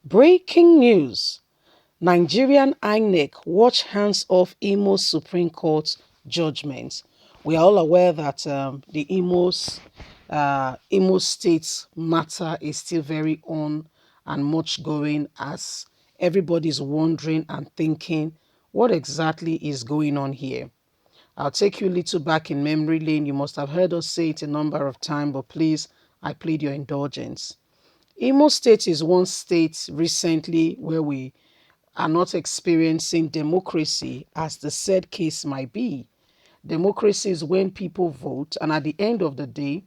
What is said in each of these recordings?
Breaking news. Nigerian Inec watch hands off Imo's Supreme Court judgment. We are all aware that the Imo State matter is still very on and much going, as everybody's wondering and thinking what exactly is going on here. I'll take you a little back in memory lane. You must have heard us say it a number of times, but please, I plead your indulgence. Imo State is one state recently where we are not experiencing democracy, as the said case might be. Democracy is when people vote, and at the end of the day,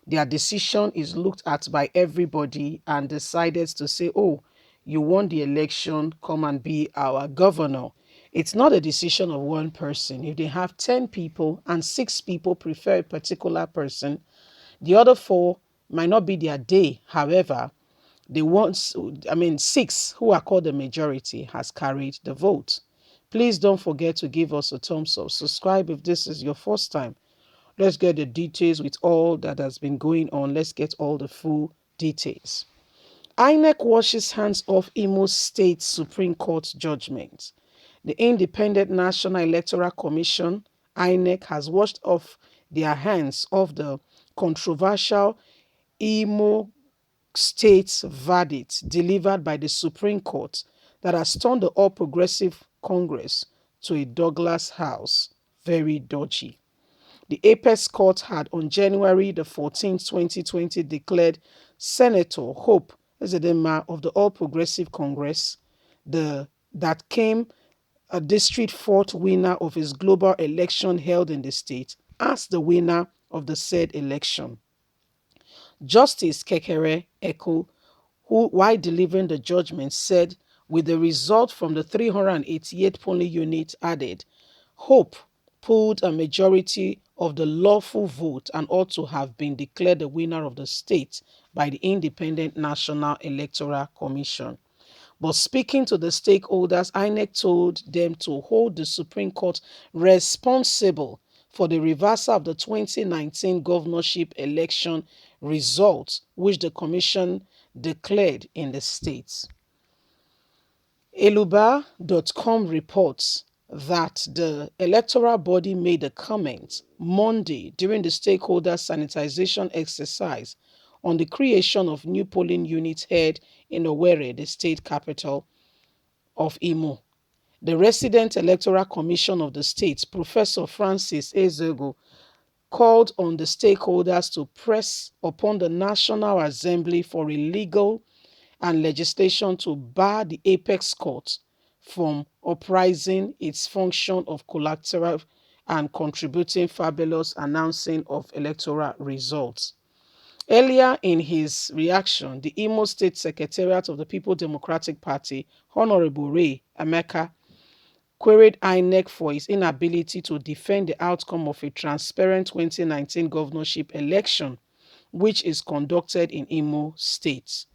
their decision is looked at by everybody and decided to say, oh, you won the election, come and be our governor. It's not a decision of one person. If they have 10 people and 6 people prefer a particular person, the other 4 might not be their day. However, six, who are called the majority, has carried the vote. Please don't forget to give us a thumbs up. Subscribe if this is your first time. Let's get the details with all that has been going on. Let's get all the full details. Inec washes hands off Imo State Supreme Court judgment. The Independent National Electoral Commission, Inec, has washed off their hands of the controversial Imo State's verdict delivered by the Supreme Court that has turned the All Progressive Congress to a Douglas house. Very dodgy. The Apex Court had on January the 14th, 2020 declared Senator Hope Ezedema of the All Progressive Congress, that came a district fourth winner of his global election held in the state, as the winner of the said election. Justice Kekere Eko, who, while delivering the judgment, said with the result from the 388 polling unit added, Hope pulled a majority of the lawful vote and ought to have been declared the winner of the state by the Independent National Electoral Commission. But speaking to the stakeholders, INEC told them to hold the Supreme Court responsible for the reversal of the 2019 governorship election results, which the commission declared in the states. Eluba.com reports that the electoral body made a comment Monday during the stakeholder sanitization exercise on the creation of new polling units held in Owerri, the state capital of Imo. The Resident Electoral Commission of the state, Professor Francis Ezego, called on the stakeholders to press upon the National Assembly for a legal and legislation to bar the Apex Court from uprising its function of collateral and contributing fabulous announcing of electoral results. Earlier in his reaction, the Imo State Secretariat of the People Democratic Party, Honorable Ray Emeka, queried INEC for its inability to defend the outcome of a transparent 2019 governorship election, which is conducted in Imo State,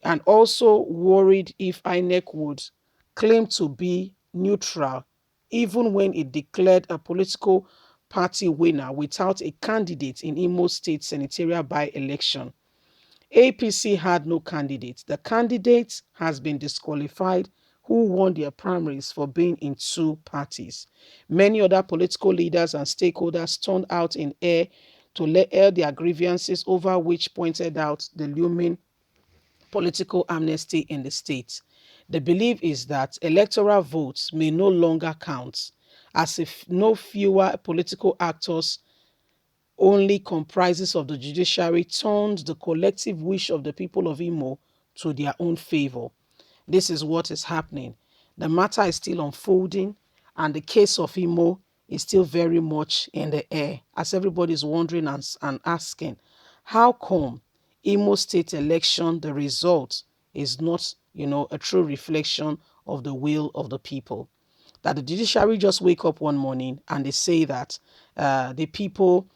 and also worried if INEC would claim to be neutral even when it declared a political party winner without a candidate in Imo State senatorial by-election. APC had no candidate. The candidate has been disqualified who won their primaries for being in 2 parties. Many other political leaders and stakeholders turned out in air to air their grievances, over which pointed out the looming political amnesty in the state. The belief is that electoral votes may no longer count, as if no fewer political actors only comprises of the judiciary turned the collective wish of the people of Imo to their own favor. This is what is happening. The matter is still unfolding, and the case of Imo is still very much in the air, as everybody is wondering and asking, how come Imo State election, the result is not, a true reflection of the will of the people? That the judiciary just wake up one morning and they say that the people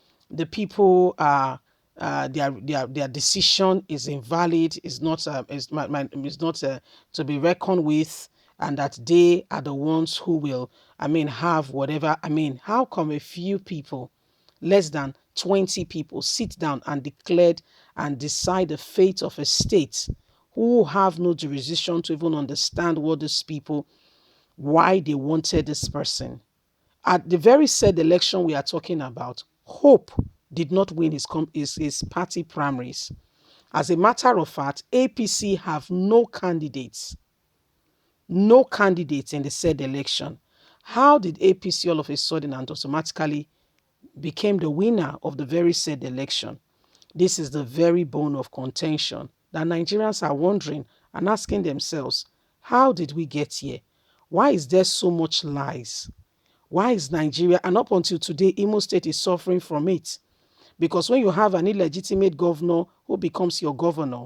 are their decision is invalid, is not to be reckoned with, and that they are the ones who will have whatever. How come a few people, less than 20 people, sit down and declared and decide the fate of a state who have no jurisdiction to even understand what these people, why they wanted this person. At the very said election we are talking about, Hope did not win his party primaries. As a matter of fact, APC have no candidates in the said election. How did APC all of a sudden and automatically became the winner of the very said election? This is the very bone of contention that Nigerians are wondering and asking themselves, how did we get here? Why is there so much lies? Why is Nigeria, and up until today, Imo State is suffering from it? Because when you have an illegitimate governor who becomes your governor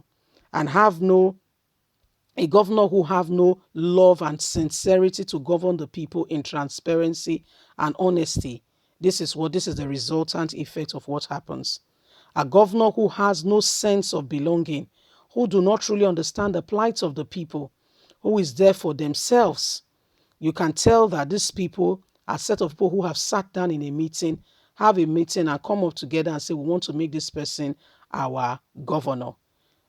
and a governor who have no love and sincerity to govern the people in transparency and honesty, this is the resultant effect of what happens. A governor who has no sense of belonging, who do not truly understand the plight of the people, who is there for themselves. You can tell that these people are a set of people who have sat down in a meeting, have a meeting and come up together and say, we want to make this person our governor.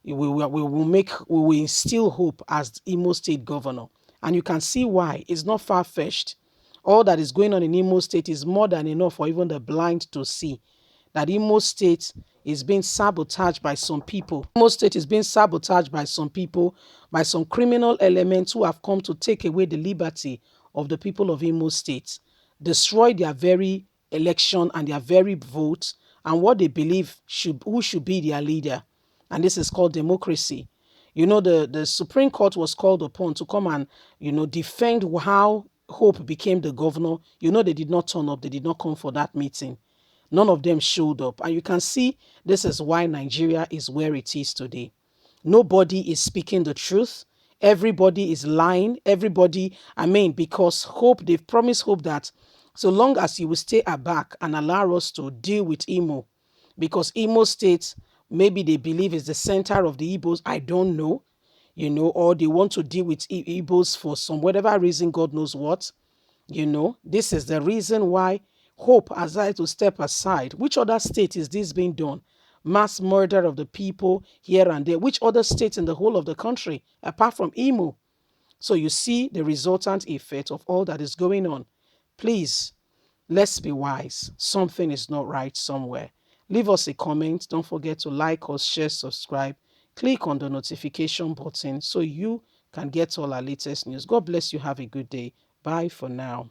We will instill hope as Imo State governor. And you can see why. It's not far-fetched. All that is going on in Imo State is more than enough for even the blind to see that Imo State is being sabotaged by some people. Imo State is being sabotaged by some people, by some criminal elements who have come to take away the liberty of the people of Imo State, destroy their very election and their very vote and what they believe who should be their leader. And this is called democracy. You know, the Supreme Court was called upon to come and, defend how Hope became the governor. You know, they did not turn up. They did not come for that meeting. None of them showed up. And you can see this is why Nigeria is where it is today. Nobody is speaking the truth. Everybody is lying. Because Hope, they've promised Hope that so long as you will stay aback and allow us to deal with Imo, because Imo State, maybe they believe is the center of the Igbos, I don't know, or they want to deal with Igbos for some whatever reason, God knows what. This is the reason why Hope has had to step aside. Which other state is this being done? Mass murder of the people here and there. Which other state in the whole of the country, apart from Imo? So you see the resultant effect of all that is going on. Please, let's be wise. Something is not right somewhere. Leave us a comment. Don't forget to like us, share, subscribe. Click on the notification button so you can get all our latest news. God bless you. Have a good day. Bye for now.